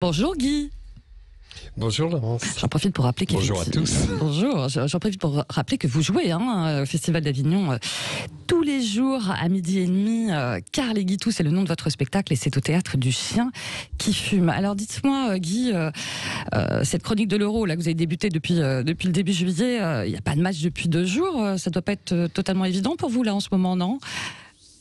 Bonjour Guy. Bonjour Laurence. J'en profite pour rappeler Bonjour à tous. Bonjour. J'en profite pour rappeler que vous jouez au Festival d'Avignon tous les jours à 12h30. Carl et Guitou, c'est le nom de votre spectacle et c'est au Théâtre du Chien qui fume. Alors dites-moi Guy, cette chronique de l'Euro là que vous avez débuté depuis le début juillet, il n'y a pas de match depuis 2 jours. Ça ne doit pas être totalement évident pour vous là en ce moment, non ?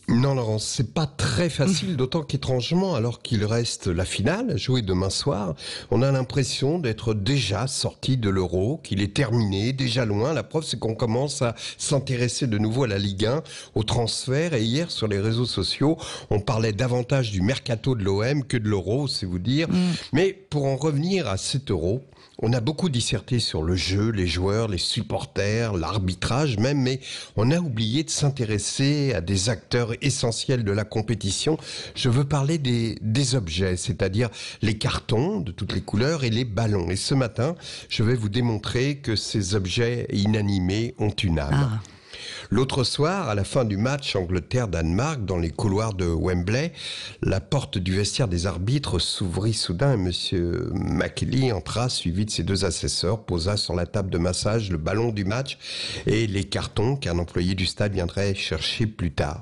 Non Laurence, c'est pas très facile, d'autant qu'étrangement, alors qu'il reste la finale à jouer demain soir, on a l'impression d'être déjà sorti de l'Euro, qu'il est terminé, déjà loin. La preuve, c'est qu'on commence à s'intéresser de nouveau à la Ligue 1, aux transferts. Et hier, sur les réseaux sociaux, on parlait davantage du mercato de l'OM que de l'Euro, c'est vous dire. Mais pour en revenir à cet Euro, on a beaucoup disserté sur le jeu, les joueurs, les supporters, l'arbitrage même, mais on a oublié de s'intéresser à des acteurs essentiels de la compétition. Je veux parler des objets, c'est-à-dire les cartons de toutes les couleurs et les ballons. Et ce matin, je vais vous démontrer que ces objets inanimés ont une âme. L'autre soir, à la fin du match Angleterre-Danemark, dans les couloirs de Wembley, la porte du vestiaire des arbitres s'ouvrit soudain et M. McKinley entra, suivi de ses 2 assesseurs, posa sur la table de massage le ballon du match et les cartons qu'un employé du stade viendrait chercher plus tard.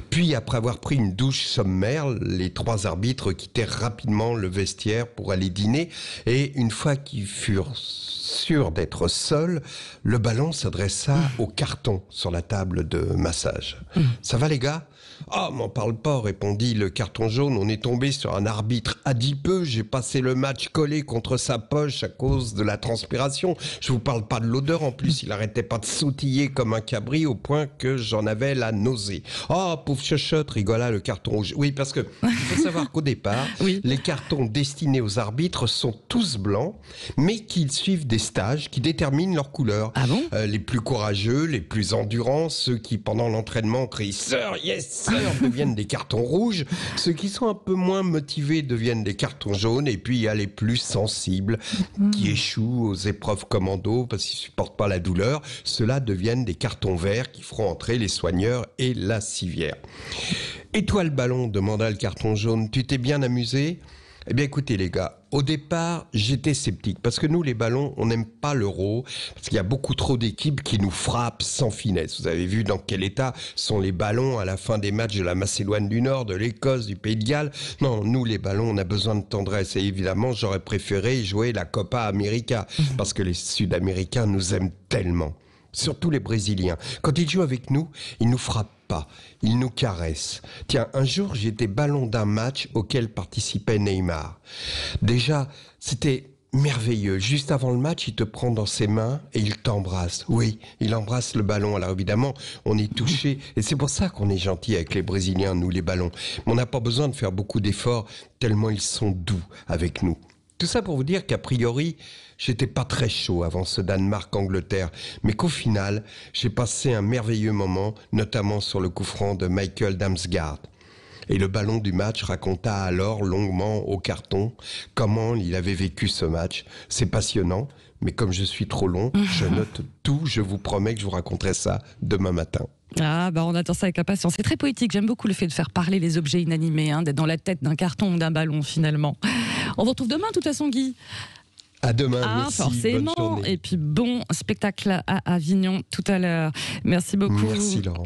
Puis, après avoir pris une douche sommaire, les 3 arbitres quittèrent rapidement le vestiaire pour aller dîner et une fois qu'ils furent sûrs d'être seuls, le ballon s'adressa au carton sur la table de massage. « Ça va les gars ?» « Ah, m'en parle pas », répondit le carton jaune. « On est tombé sur un arbitre adipeux. J'ai passé le match collé contre sa poche à cause de la transpiration. Je vous parle pas de l'odeur. En plus, il arrêtait pas de sautiller comme un cabri au point que j'en avais la nausée. »« Oh, pauvre chuchote », rigola le carton rouge. Oui, parce que il faut savoir qu'au départ, les cartons destinés aux arbitres sont tous blancs, mais qu'ils suivent des stages qui déterminent leur couleur. Ah bon ? Les plus courageux, les plus endurants, ceux qui, pendant l'entraînement, crient « Sir, yes, sir !» deviennent des cartons rouges. Ceux qui sont un peu moins motivés deviennent des cartons jaunes. Et puis, il y a les plus sensibles qui échouent aux épreuves commando parce qu'ils supportent pas la douleur. Ceux-là deviennent des cartons verts qui feront entrer les soigneurs et la civière. « Et toi, le ballon ?» demanda le carton jaune. « Tu t'es bien amusé ?» Eh bien, écoutez les gars, au départ, j'étais sceptique parce que nous, les ballons, on n'aime pas l'Euro parce qu'il y a beaucoup trop d'équipes qui nous frappent sans finesse. Vous avez vu dans quel état sont les ballons à la fin des matchs de la Macédoine du Nord, de l'Écosse, du Pays de Galles. Non, nous, les ballons, on a besoin de tendresse. Et évidemment, j'aurais préféré jouer la Copa América parce que les Sud-Américains nous aiment tellement. Surtout les Brésiliens. Quand ils jouent avec nous, ils nous frappent pas, ils nous caressent. Tiens, un jour, j'étais ballon d'un match auquel participait Neymar. Déjà, c'était merveilleux. Juste avant le match, il te prend dans ses mains et il t'embrasse. Oui, il embrasse le ballon. Alors évidemment, on est touché. Et c'est pour ça qu'on est gentil avec les Brésiliens, nous, les ballons. Mais on n'a pas besoin de faire beaucoup d'efforts, tellement ils sont doux avec nous. Tout ça pour vous dire qu'a priori, j'étais pas très chaud avant ce Danemark-Angleterre, mais qu'au final, j'ai passé un merveilleux moment, notamment sur le coup franc de Michael Damsgaard. Et le ballon du match raconta alors longuement au carton comment il avait vécu ce match. C'est passionnant, mais comme je suis trop long, je note tout. Je vous promets que je vous raconterai ça demain matin. Ah bah on attend ça avec impatience. C'est très poétique. J'aime beaucoup le fait de faire parler les objets inanimés, d'être dans la tête d'un carton ou d'un ballon finalement. On vous retrouve demain de toute façon Guy. À demain, merci, forcément. bonne journée. Et puis bon spectacle à Avignon tout à l'heure. Merci beaucoup. Merci Laurent.